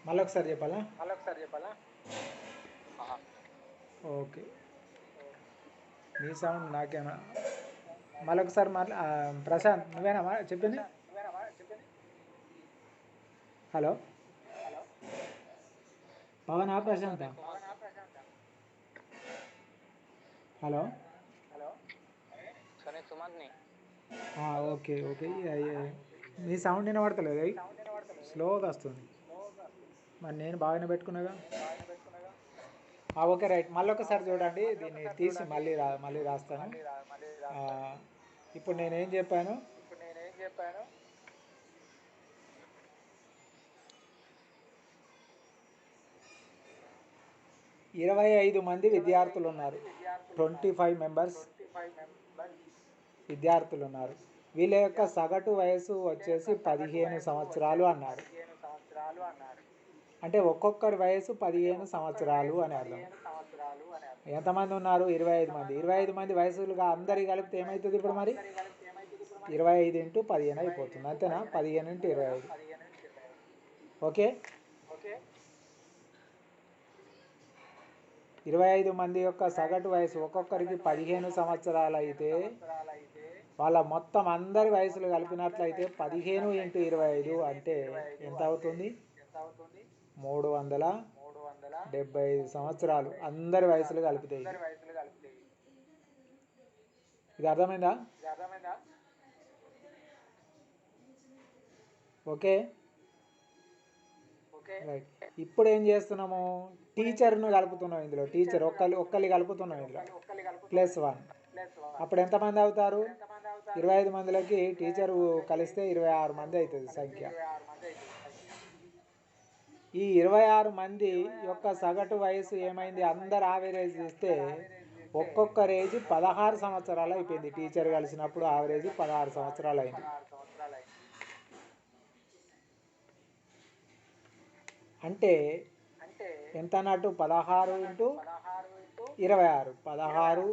మళ్ళీ ఒకసారి చెప్పాలా? ఓకే, నీ సౌండ్ నాకేనా? మళ్ళీ ఒకసారి ప్రశాంత్ నువ్వేనా చెప్పింది? హలో పవనా ప్రశాంత? హలో ఓకే ఓకే, నీ సౌండ్ వినబడతలేదు, అవి స్లోగా వస్తుంది. మరి నేను బాగానే పెట్టుకున్నాగా. ఓకే రైట్, మళ్ళీ ఒకసారి చూడండి, దీన్ని తీసి మళ్ళీ రాస్తాను. ఇప్పుడు నేనేం చెప్పాను? 25 మంది విద్యార్థులు ఉన్నారు. 25 మెంబర్స్ విద్యార్థులు ఉన్నారు. వీళ్ళ యొక్క సగటు వయసు వచ్చేసి 15 సంవత్సరాలు అన్నారు. అంటే ఒక్కొక్కరి వయసు 15 సంవత్సరాలు అని అర్థం. ఎంతమంది ఉన్నారు? 25 మంది. 25 మంది వయసులుగా అందరి కలిపితే ఏమవుతుంది ఇప్పుడు? మరి 25 × 15 అయిపోతుంది, అంతేనా? 15 × 25. ఓకే, 25 మంది యొక్క సగటు వయసు ఒక్కొక్కరికి 15 సంవత్సరాలు అయితే వాళ్ళ మొత్తం అందరి వయసులు కలిపినట్లయితే 15 × 25 అంటే ఎంత అవుతుంది? 375 సంవత్సరాలు అందరి వయసులు కలిపితే. ఇది అర్థమైందా? Okay right. ఇప్పుడు ఏం చేస్తున్నాము? టీచర్ను కలుపుతున్నాం ఇందులో. టీచర్ ఒక్కళ్ళు కలుపుతున్నాం ఇందులో, +1. అప్పుడు ఎంతమంది అవుతారు? 25 మందిలోకి టీచరు కలిస్తే 26 మంది అవుతుంది సంఖ్య. ఈ 26 మంది యొక్క సగటు వయసు ఏమైంది? అందరు ఆవరేజ్ చేస్తే ఒక్కొక్కరు ఏజ్ 16 సంవత్సరాలు అయిపోయింది. టీచర్ కలిసినప్పుడు ఆవరేజ్ 16 సంవత్సరాలు అయింది. అంటే ఎంత అన్నట్టు? 16 × 26. 16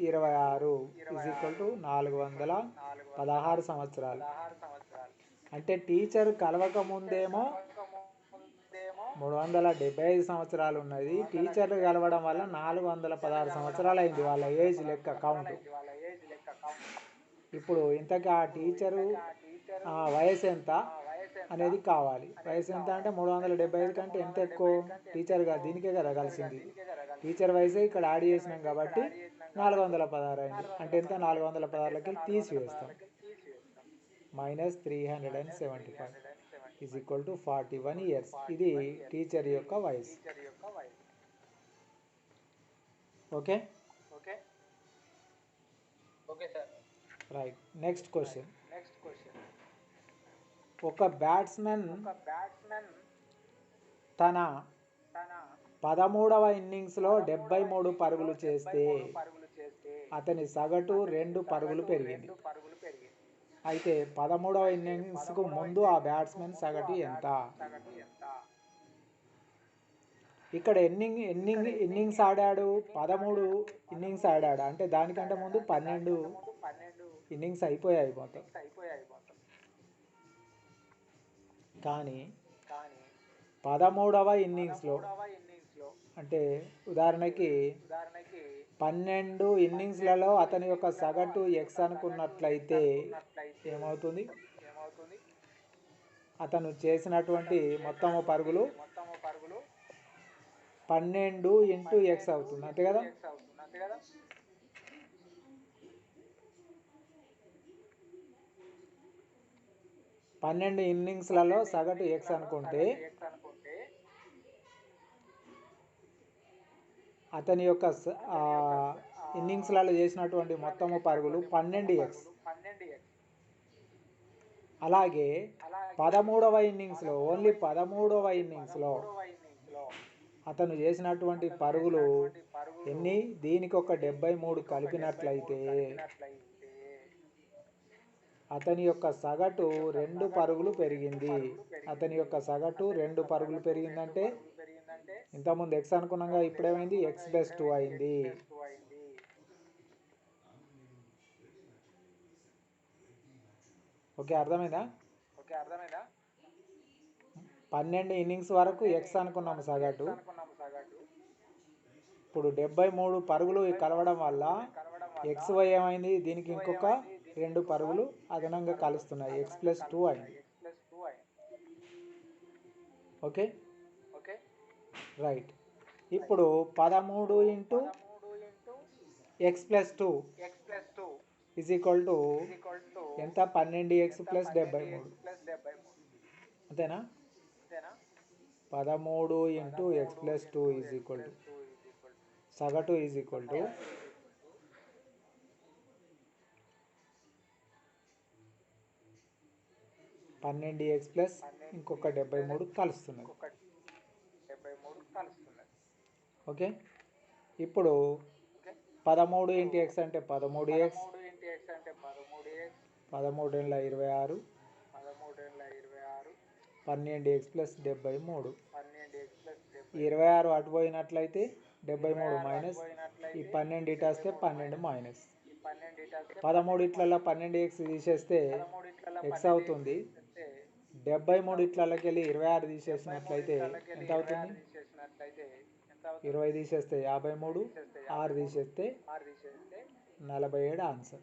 × 26 416 సంవత్సరాలు. అంటే టీచర్ కలవక ముందేమో 375 సంవత్సరాలు ఉన్నది. టీచర్లు కలవడం వల్ల 416 సంవత్సరాలు అయింది వాళ్ళ ఏజ్ లెక్క కౌంట్. ఇప్పుడు ఇంతకీ ఆ టీచరు వయసు ఎంత అనేది కావాలి. వయసు ఎంత అంటే 375 కంటే ఎంత ఎక్కువ? టీచర్ కాదు, దీనికే కదా కలిసింది. టీచర్ వయసే ఇక్కడ యాడ్ చేసినాం కాబట్టి 416 అయింది. అంటే ఎంత? 416లకి తీసివేస్తాం. -375 = 41 ఇయర్స్. ఇది టీచర్ యొక్క వయసు. Okay right. Next question. ఒక బ్యాట్స్మెన్ తన 13వ ఇన్నింగ్స్లో 73 పరుగులు చేస్తే అతని సగటు 2 పరుగులు పెరిగింది. అయితే 13వ ఇన్నింగ్స్కు ముందు ఆ బ్యాట్స్మెన్ సగటు ఎంత? ఇక్కడ ఇన్నింగ్స్ ఆడాడు? 13 ఇన్నింగ్స్ ఆడాడు. అంటే దానికంటే ముందు 12 ఇన్నింగ్స్ అయిపోయాయి మొత్తం. కానీ 13వ ఇన్నింగ్స్లో అంటే ఉదాహరణకి 12 ఇన్నింగ్స్లలో అతని యొక్క సగటు x అనుకున్నట్లయితే ఏమవుతుంది? అతను చేసినటువంటి మొత్తము పరుగులు 12 × x అవుతుంది, అంతే కదా? పన్నెండు ఇన్నింగ్స్లలో సగటు x అనుకుంటే అతని యొక్క ఇన్నింగ్స్లలో చేసినటువంటి మొత్తము పరుగులు 12x. అలాగే 13వ ఇన్నింగ్స్లో, ఓన్లీ 13వ ఇన్నింగ్స్లో అతను చేసినటువంటి పరుగులు ఎన్ని? దీనికి ఒక 73 కలిపినట్లయితే అతని యొక్క సగటు 2 పరుగులు పెరిగింది. అతని యొక్క సగటు 2 పరుగులు పెరిగిందంటే ఇంతకుముందు x అనుకున్నాగా, ఇప్పుడేమైంది? x+2 అయింది. ఓకే, అర్థమైందా? 12 ఇన్నింగ్స్ వరకు ఎక్స్ అనుకున్నాము సగటు. ఇప్పుడు 73 పరుగులు కలవడం వల్ల XY ఏమైంది, దీనికి ఇంకొక 2 పరుగులు అదనంగా కలుస్తున్నాయి, x+2 అయింది. Okay right. ఇప్పుడు 13 into x+2 is equal to ఎంత, 12x + 73 అంతేనా. 13 into x+2 is equal to సగటు is equal to 12x plus ఇంకొక 73 కలుస్తున్నది. ఓకే. ఇప్పుడు 13 ఇంటూ x అంటే 13x, 13 26, 12x ప్లస్ 73. 26 అటు పోయినట్లయితే 73 మైనస్, ఈ 12 ఇటు వస్తే 12 మైనస్. 13 ఇట్లలో 12x తీసేస్తే x అవుతుంది. 73 ఇట్లకి వెళ్ళి 26 తీసేసినట్లయితే ఎంత అవుతుంది, 20 తీసేస్తే 53, 6 తీసేస్తే 47 ఆన్సర్.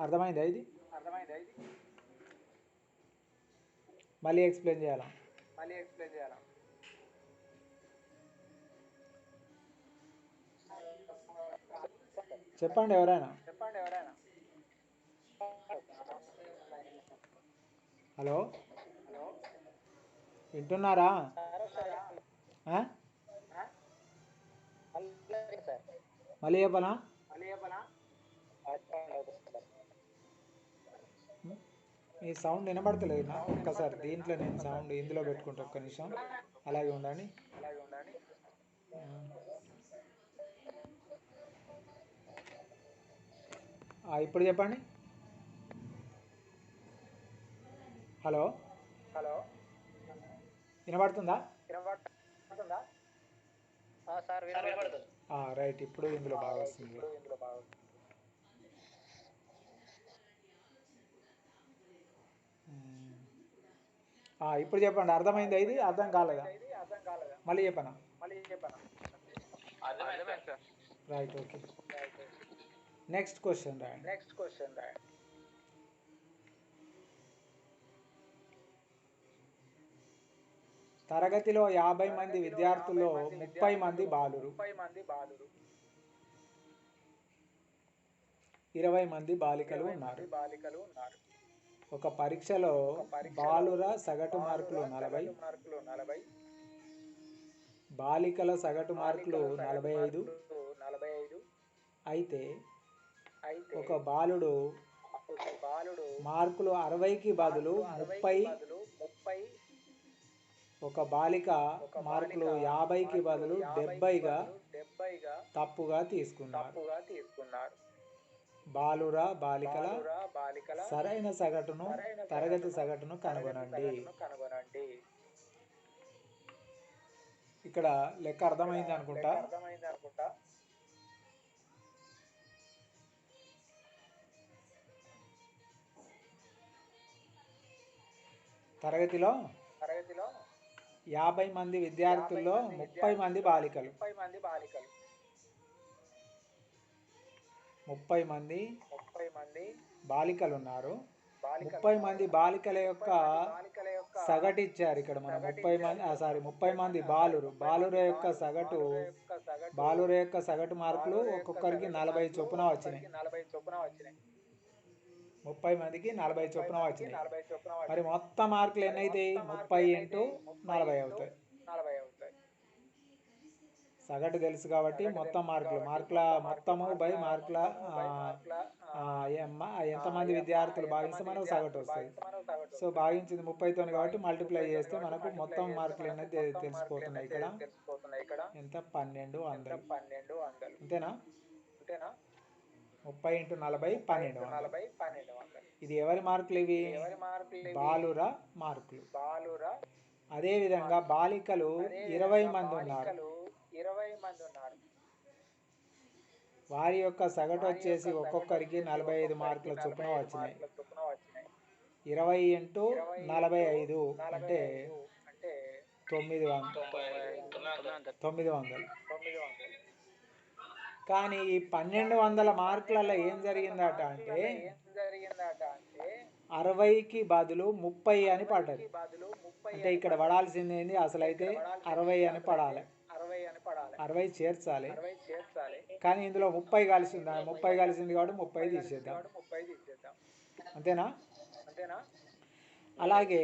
అర్థమైందా ఇది? మళ్ళీ ఎక్స్ప్లెయిన్ చేయాలా? చెప్పండి ఎవరైనా. హలో వింటున్నారా? మళ్ళీ చెప్పనా? మీ సౌండ్ వినబడతలేదు నా. ఒక్కసారి దీంట్లో నేను సౌండ్ ఇందులో పెట్టుకుంటా, ఒక్క నిమిషం అలాగే ఉండండి. ఇప్పుడు చెప్పండి. హలో వినబడుతుందా? రైట్, ఇప్పుడు ఇందులో బాగా వస్తుంది. ఇప్పుడు చెప్పండి. అర్థమైందా ఇది? అర్థం కాలేదా? మళ్ళీ చెప్పనా? Right, okay. నెక్స్ట్ క్వశ్చన్ రాయండి. తరగతిలో 50 మంది విద్యార్థుల్లో 30 మంది బాలురు, 20 మంది బాలికలు ఉన్నారు. ఒక పరీక్షలో బాలుర సగటు మార్కులు 40, బాలికల సగటు మార్కులు 45. అయితే ఒక బాలుడు మార్కులు 60కి బదులు 30, ఒక బాలిక మార్కులు 50కి బదులు 70గా తప్పుగా తీసుకున్నారు. బాలుర బాలికల సరైన సగటును, తరగతి సగటును కనుగొనండి. ఇక్కడ లెక్క అర్థమైంది అనుకుంటా. తరగతిలో 50 మంది విద్యార్థుల్లో 30 మంది బాలికలు, 30 మంది బాలికలు ఉన్నారు. 30 మంది బాలికల యొక్క సగటు ఇచ్చారు ఇక్కడ. మనం 30 మంది బాలుర యొక్క సగటు, మార్కులు ఒక్కొక్కరికి 40 చొప్పున వచ్చినాయి. 30 మందికి 40 చొప్పున వచ్చినాయి. మరి మొత్తం మార్కులు ఎన్ని అవుతాయి? 30 ఇంటూ 40 అవుతాయి. సగటు తెలుసు కాబట్టి మొత్తం మొత్తము బై మార్కుల ఎంతమంది విద్యార్థులు భాగిస్తే మనకు సగటు వస్తుంది. సో భాగించింది 30తో కాబట్టి మల్టిప్లై చేస్తే మనకు మొత్తం మార్కులు అనేది తెలిసిపోతున్నాయి. ఇక్కడ ఎంత? 1200. అంతేనా? 30 ఇంటూ 40 1200. ఇది ఎవరి మార్కులు? ఇవి బాలుర మార్కులు. అదేవిధంగా బాలికలు 20 మంది ఉన్నారు. వారి యొక్క సగటు వచ్చేసి ఒక్కొక్కరికి 45 మార్కుల చొప్పున వచ్చినాయి. 20 ఇంటూ 45 అంటే 900. కానీ ఈ 1200 మార్కులలో ఏం జరిగిందట అంటే 60కి బదులు 30 అని పడ్డది. అంటే ఇక్కడ పడాల్సింది ఏంది, అసలు అయితే 60 అని పడాలి, 60 చేర్చాలి. కానీ ఇందులో 30 కలిసింది, 30 కలిసింది కాబట్టి 30 తీసేద్దాం. అంతేనా? అలాగే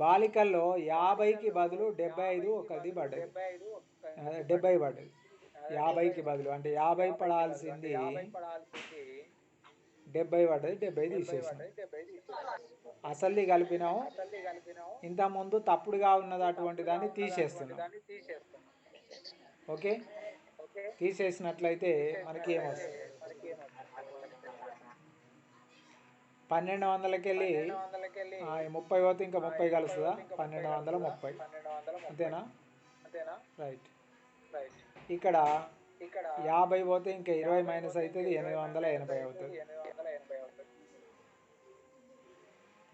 బాలికల్లో 50కి బదులు 75 ఒకటి పడ్డది, 70 పడ్డది. 50కి బదులు అంటే 50 పడాల్సింది 70 పడ్డది, 70 తీసేసాం. అసలుది కలిపినాం, ఇంతకుముందు తప్పుడుగా ఉన్నది అటువంటి దాన్ని తీసేస్తున్నాం. ఓకే, తీసేసినట్లయితే మనకి ఏమొస్తుంది? 1200కి వెళ్ళి 30 పోతే ఇంకా 30 కలుస్తుందా? 1230. అంతేనా? రైట్. ఇక్కడ 50 పోతే ఇంకా 20 మైనస్ అవుతుంది, 880 అవుతుంది.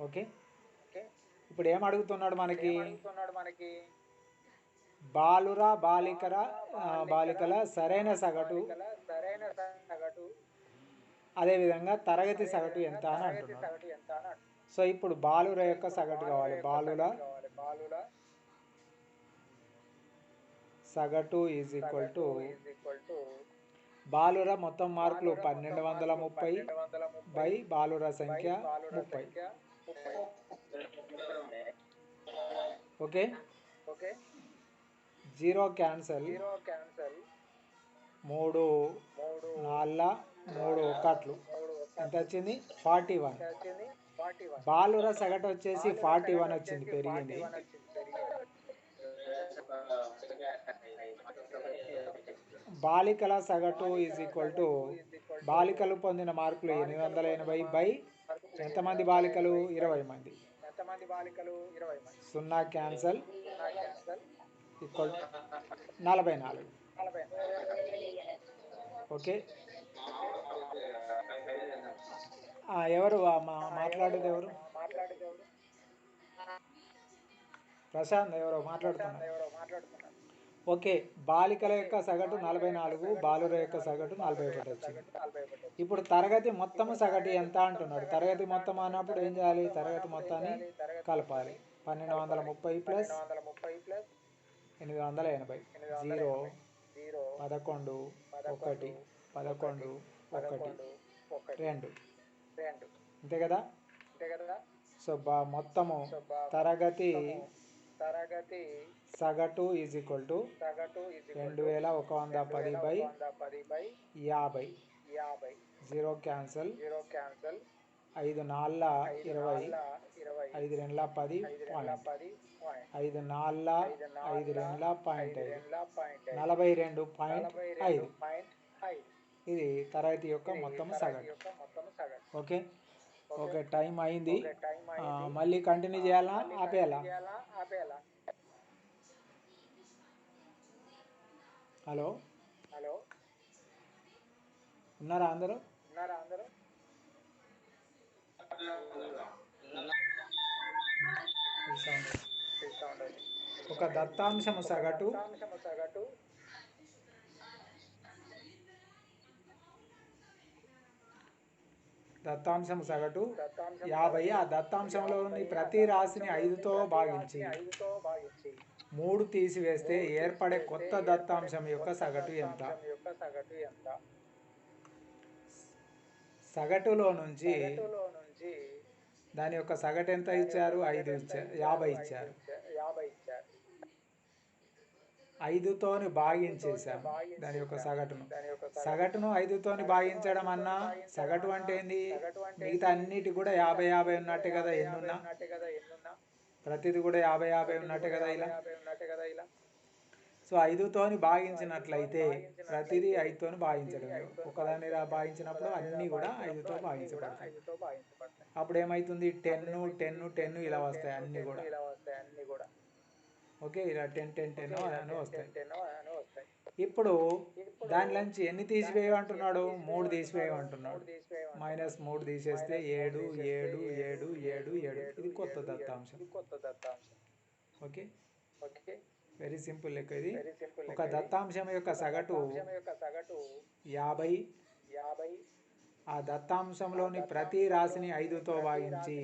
ఓకే, ఇప్పుడు ఏం అడుగుతున్నాడు మనకి? బాలికల సరైన సగటు, అదేవిధంగా తరగతి సగటు ఎంత అని అంటున్నాడు. సో ఇప్పుడు బాలుర యొక్క సగటు కావాలి. బాలుల సగటు ఈజ్ ఈక్వల్ టు బాలుర మొత్తం మార్కులు 1230 బై బాలుర సంఖ్య 30. ఓకే, 0 క్యాన్సల్, 3 4 3 1 ఎంత వచ్చింది? 41. బాలుర సగటు వచ్చేసి 41 వచ్చింది, పెరిగింది. బాలికల సగటు ఈజ్ ఈక్వల్ టు బాలికలు పొందిన మార్కులు 880 బై ఎంతమంది బాలికలు? 20 మంది. 0 క్యాన్సల్, ఈక్వల్ 44. ఓకే, ఎవరు మాట్లాడేది? ఎవరు? ప్రశాంత్ ఎవరో మాట్లాడుతున్నారు. ఓకే, బాలికల యొక్క సగటు 44, బాలుర యొక్క సగటు 41 వచ్చింది. ఇప్పుడు తరగతి మొత్తము సగటు ఎంత అంటున్నాడు. తరగతి మొత్తం అన్నప్పుడు ఏం చేయాలి? తరగతి మొత్తాన్ని కలపాలి. 1230 ప్లస్ 880, 0 11 1 11 1 2. అంతే కదా? సో మొత్తము తరగతి సగటు is equal to 2110 by 50. 0 cancel, 5 4 20, 5 2 10 point, 5 4 5 2 point 42.5. ఇది తరగతి యొక్క మొత్తం సగటు. ఓకే, ఓకే, టైం అయింది. మళ్ళీ కంటిన్యూ చేయాలా, ఆపేయాలా? హలో, ఉన్నారా అందరూ? ఒక దత్తాంశము సగటు దత్తాంశం సగటు 50. ఆ దత్తాంశంలోని ప్రతి రాశిని 5తో భాగించి 3 తీసివేస్తే ఏర్పడే కొత్త దత్తాంశం యొక్క సగటు ఎంత? సగటులో నుంచి దాని యొక్క సగటు ఎంత ఇచ్చారు? 50 ఇచ్చారు. 5తోని భాగించేసాము దాని యొక్క సగటును 5తోని భాగించడం అన్నా, సగటు అంటే ఏంది? మిగతా అన్నిటి కూడా 50 ఉన్నట్టే కదా. ఎన్నున్నా ప్రతిది కూడా 50 ఉన్నట్టే కదా ఇలా. సో 5తోని భాగించినట్లయితే ప్రతిదీ 5తోని భాగించడం, ఒకదాన్ని భాగించినప్పుడు అన్నీ కూడా 5తో భాగించబడతాయి. అప్పుడు ఏమవుతుంది? 10 10 10 ఇలా వస్తాయి అన్నీ కూడా. ఓకే, ఇలా 10 10 10 అని వస్తాయి. ఇప్పుడు దానిలోంచి ఎన్ని తీసివేయమంటున్నాడు? 3 తీసివేయమంటున్నాడు. -3 తీసేస్తే 7 7 7 7 7. ఇది కొత్త దత్తాంశం. ఓకే, వెరీ సింపుల్ లెక్క ఇది. ఒక దత్తాంశం యొక్క సగటు 50. ఆ దత్తాంశంలోని ప్రతి రాశిని 5తో భాగించి,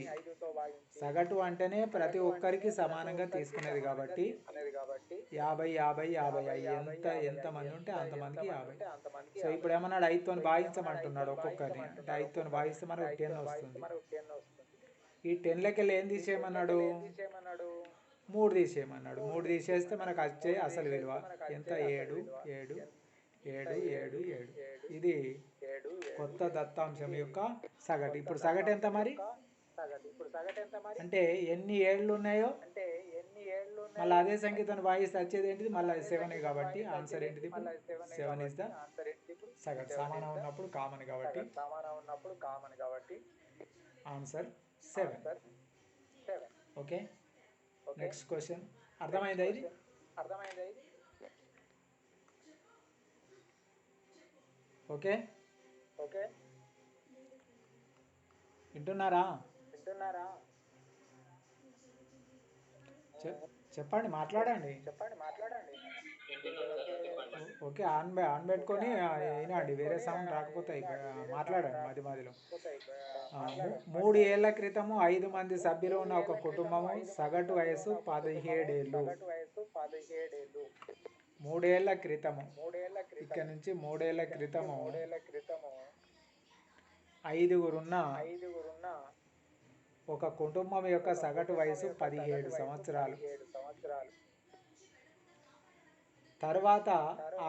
సగటు అంటేనే ప్రతి ఒక్కరికి సమానంగా తీసుకునేది కాబట్టి 50 50 50 ఎంతమంది ఉంటే అంతమందికి 50. సో ఇప్పుడు ఏమన్నాడు? 5తో భాగించమంటున్నాడు ఒక్కొక్కరిని. అంటే 5తో భాగిస్తే మనకు 10 వస్తుంది. ఈ 10లకెళ్ళి ఏం తీసేయమన్నాడు? 3 తీసేయమన్నాడు. 3 తీసేస్తే మనకు వచ్చే అసలు విలువ ఎంత? 7 7 7 7 7. ఇది కొత్త దత్తాంశం యొక్క సగటు. ఇప్పుడు సగటు ఎంత మరి? అంటే ఎన్ని ఏళ్ళు ఉన్నాయో మళ్ళీ అదే సంఖ్యతో భాగిస్తే వచ్చేది ఏంటిది? మళ్ళీ 7 కాబట్టి ఆన్సర్ ఏంటిది? 7 ఇస్ ద సగటు. సమానం ఉన్నప్పుడు కామన్ కాబట్టి ఆన్సర్ 7. Okay, next question. అర్థమైందా ఇది? ఓకే, వింటున్నారా? చెప్పండి, మాట్లాడండి. ఓకే, ఆన్ పెట్టుకొని వినండి. వేరే సౌండ్ రాకపోతే మాట్లాడండి మధ్య మధ్యలో. 3 ఏళ్ల క్రితము 5 మంది సభ్యులు ఉన్న ఒక కుటుంబము, సగటు వయసు 17 ఏళ్ళు. 3 ఏళ్ల క్రితము, ఇక్కడ నుంచి 3 ఏళ్ల క్రితము 5గురున్న ఒక కుటుంబం యొక్క సగటు వయసు 17 సంవత్సరాలు. తర్వాత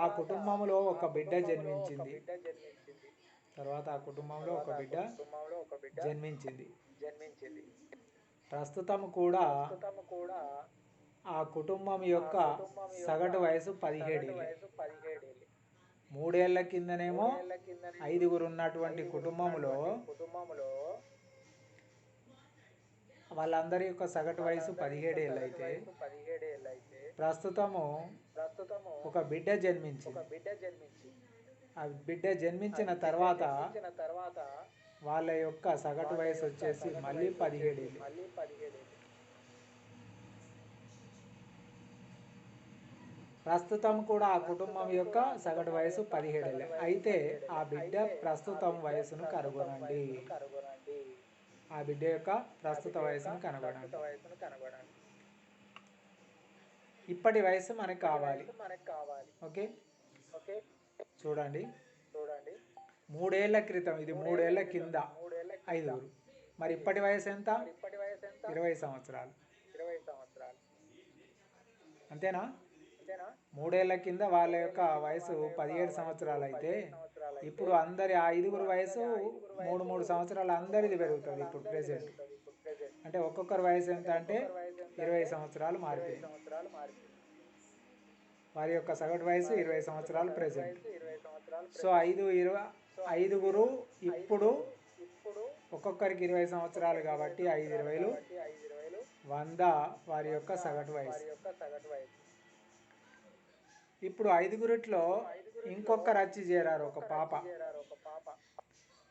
ఆ కుటుంబంలో ఒక బిడ్డ జన్మించింది. ప్రస్తుతం కూడా ఆ కుటుంబం యొక్క సగటు వయసు 17 ఏళ్ళు. 3 ఏళ్ల కిందనేమో 5గురు ఉన్నటువంటి కుటుంబంలో వాళ్ళందరి యొక్క సగటు వయసు 17 ఏళ్ళు అయితే, ప్రస్తుతము ఒక బిడ్డ జన్మించింది. ఆ బిడ్డ జన్మించిన తర్వాత వాళ్ళ యొక్క సగటు వయసు వచ్చేసి మళ్ళీ 17 ఏళ్ళు. ప్రస్తుతం కూడా ఆ కుటుంబం యొక్క సగటు వయసు 17 ఏళ్ళు. అయితే ఆ బిడ్డ ప్రస్తుతం వయసును కనుగొనండి. ఆ బిడ్డ యొక్క ప్రస్తుత వయసును కనుగొనండి. ఇప్పటి వయసు మనకు కావాలి. ఓకే, చూడండి. 3 ఏళ్ల క్రితం, ఇది 3 ఏళ్ల కింద 5గురు. మరి ఇప్పటి వయసు ఎంత? 20 సంవత్సరాలు. అంతేనా? 3 ఏళ్ల కింద వాళ్ళ యొక్క వయసు 17 సంవత్సరాలు అయితే, ఇప్పుడు అందరి ఆ 5గురు వయసు 3 సంవత్సరాలు అందరిది పెరుగుతుంది. ఇప్పుడు ప్రెసెంట్ అంటే ఒక్కొక్కరి వయసు ఎంత అంటే 20 సంవత్సరాలు మారిపోయింది. వారి యొక్క సగటు వయసు 20 సంవత్సరాలు ప్రెసెంట్. సో 5గురు ఇప్పుడు ఒక్కొక్కరికి 20 సంవత్సరాలు కాబట్టి 5 20 100 వారి యొక్క సగటు వయసు. ఇప్పుడు 5గురిట్లో ఇంకొకరు వచ్చి చేరారు, ఒక పాప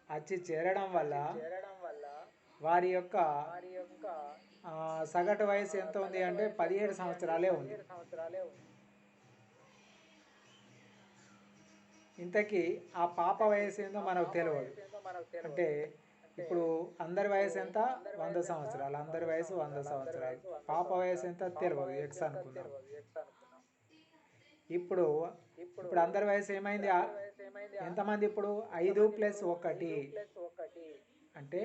వచ్చి చేరడం వల్ల వారి యొక్క సగటు వయసు ఎంత ఉంది అంటే 17 సంవత్సరాలే ఉంది. ఇంతకీ ఆ పాప వయసు ఏందో మనకు తెలియదు. అంటే ఇప్పుడు అందరి వయసు ఎంత? 100 సంవత్సరాలు. అందరి వయసు 100 సంవత్సరాలు. పాప వయసు ఎంత తెలియదు, ఎక్స్ అనుకుందాం. ఇప్పుడు అందరి వయసు ఏమైంది? ఎంతమంది ఇప్పుడు? 5 + 1 అంటే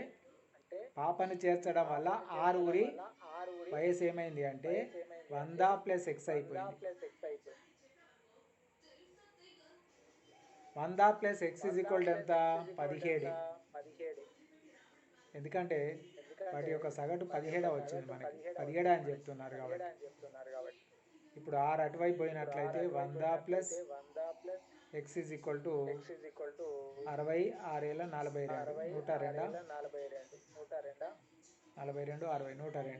పాపను చేర్చడం వల్ల 6గురి వయసు ఏమైంది అంటే 100 + x అయిపోయింది. 100 + x = ఎంత? 17. ఎందుకంటే వాటి యొక్క సగటు 17 వచ్చింది, మనకి 17 అని చెప్తున్నారు కాబట్టి. ఇప్పుడు 6 అటువైపు పోయినట్లయితే 100 + x = 60 6 × 42 102. 42 60 102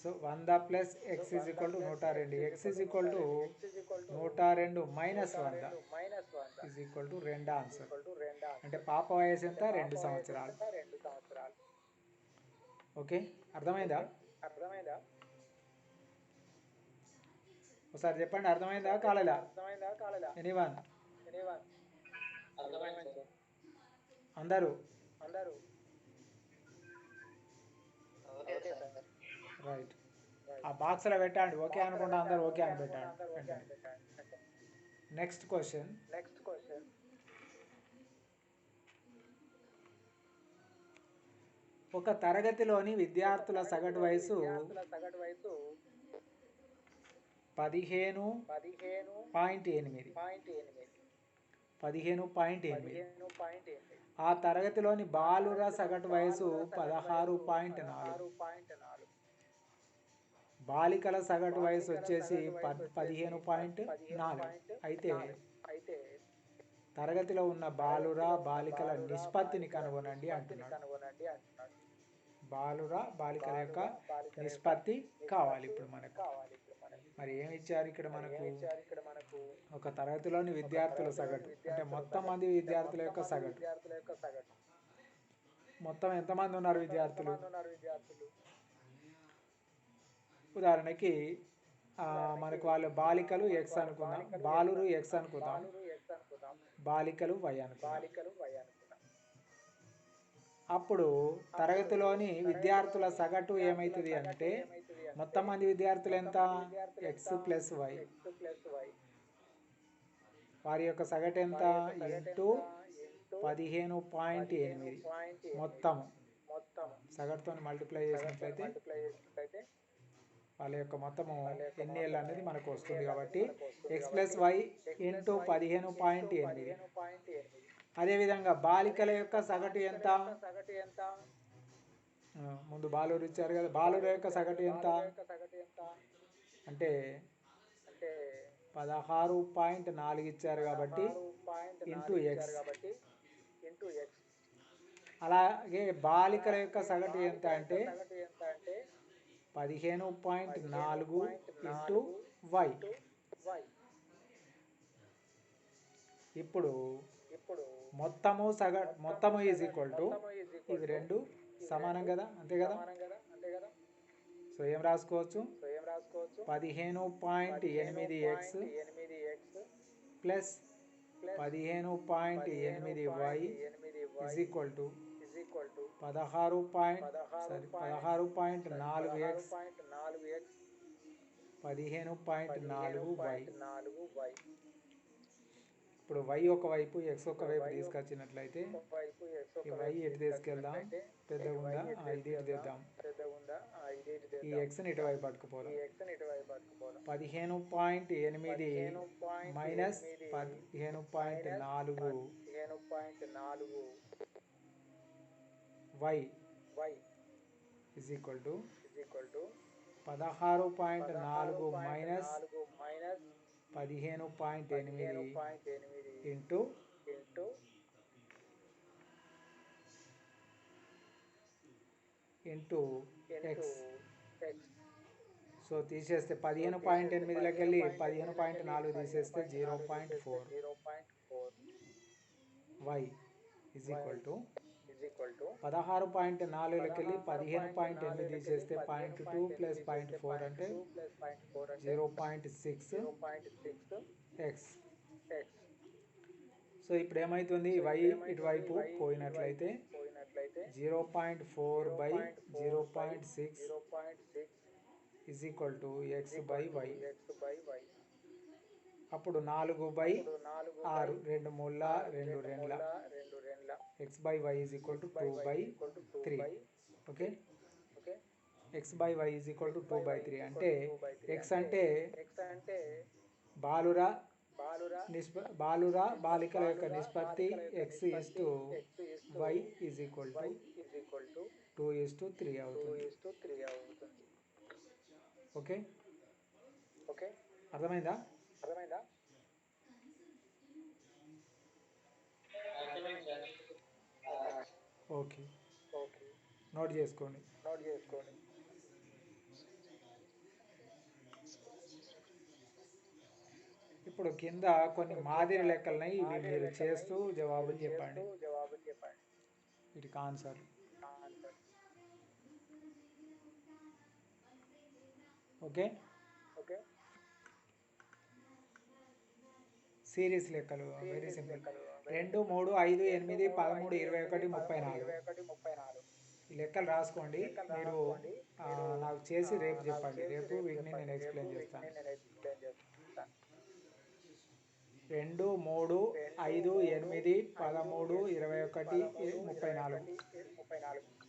so 100 plus X is equal to 102 X is equal to 102 minus 100 is equal to 2 answer. అంటే పాప వయసు ఎంత 2 సంవత్సరాలు. ఓకే అర్థమైందా? ఒకసారి చెప్పండి అర్థమైందా కాలేదా? ఎనీవన్ అందరూ రైట్. ఆ బాక్స్లో పెట్టండి ఓకే అనుకుంటా అందరు ఓకే అని పెట్టండి. Next question. ఒక తరగతిలోని విద్యార్థుల సగటు వయసు 15.8. ఆ తరగతిలోని బాలుర సగటు వయసు 16.4. బాలికల సగటు వయసు వచ్చేసి 15.4. అయితే తరగతిలో ఉన్న బాలుర బాలికల నిష్పత్తిని కనుగొనండి అంటున్నాడు. బాలుర బాలికల యొక్క నిష్పత్తి కావాలి ఇప్పుడు మనకు. మరి ఏమి ఇచ్చారు ఇక్కడ మనకు? ఒక తరగతిలోని విద్యార్థుల సగటు అంటే మొత్తం మంది విద్యార్థుల యొక్క సగటు. మొత్తం ఎంతమంది ఉన్నారు విద్యార్థులు? ఉదాహరణకి మనకు వాళ్ళు బాలికలు ఎక్స్ అనుకుందాం, బాలురు ఎక్స్ అనుకుందాం, బాలికలు వై అనుకుందాం. అప్పుడు తరగతిలోని విద్యార్థుల సగటు ఏమవుతుంది అంటే మొత్తం మంది విద్యార్థులు ఎంత? X plus Y. వారి యొక్క సగటు ఎంత? ఇంటూ 15.8. మొత్తం సగటుతో మల్టిప్లై చేసినట్లయితే వాళ్ళ యొక్క మొత్తము ఎన్ని ఏళ్ళు అనేది మనకు వస్తుంది. కాబట్టి ఎక్స్ ప్లస్ వై ఇంటూ 15.8. అదేవిధంగా బాలికల యొక్క సగటు ఎంత? ముందు బాలురు ఇచ్చారు కదా, బాలుర యొక్క సగటు ఎంత అంటే 16.4 ఇచ్చారు కాబట్టి ఇంటూ ఎక్స్. అలాగే బాలికల యొక్క సగటు ఎంత అంటే 15.4 ఇంటూ వై. ఇప్పుడు మొత్తము ఈజ్ ఈక్వల్ టు ఇవి రెండు సమానం కదా, అంతే కదా. సో ఏం రాసుకోవచ్చు? 15.8x plus 15.8y is equal to 16.4x 15.4y. ఇప్పుడు y ఒకవైపు x ఒకవైపు తీసుకొచ్చినట్లయితే ఈ y ఎటు తీసుకెళ్దాం? పెద్దగా ఉందా? ఇది ఇటు తెద్దాం. ఈ ఎక్స్ని ఇటువైపు పట్టుకుపోదాం. 15.8 minus 15.4 y is equal to 16.4 minus 15.8 into X. So తీసేస్తే 15.8లోకి వెళ్ళి 15.4 తీసేస్తే 0.4 y ఈజ్ ఈక్వల్ టు 16.4లోకి వెళ్ళి 15.8 తీసేస్తే 0.2 ప్లస్ 0.4 అంటే 0.6 ఎక్స్. సో ఇప్పుడు ఏమవుతుంది? y ఇటువైపు పోయినట్లయితే 0.4 by 0.6 is equal to x by y. అప్పుడు 4/6 2 మూల 2 రెండ్ల x by y is equal to 2/3. Okay, x by y is equal to 2/3 అంటే ఎక్స్ అంటే బాలుర బాలికల యొక్క నిష్పత్తి x is to y is equal to 2:3 అవుతుంది. ఓకే, అర్థమైందా? ఓకే. నోట్ చేసుకోండి. ఇప్పుడు కింద కొన్ని మాదిరి లెక్కలున్నాయి, ఇవి మీరు చేస్తూ జవాబులు చెప్పండి, వీటికి ఆన్సర్. ఓకే, సిరీస్ లెక్కలు వెరీ సింపుల్. 2, 3, 5, 8, 13, 21, 34 ఈ లెక్కలు రాసుకోండి. మీరు నాకు చేసి రేపు చెప్పండి, రేపు వీటిని నేను ఎక్స్ప్లెయిన్ చేస్తాను. 2, 3, 5, 8, 13, 21, 34.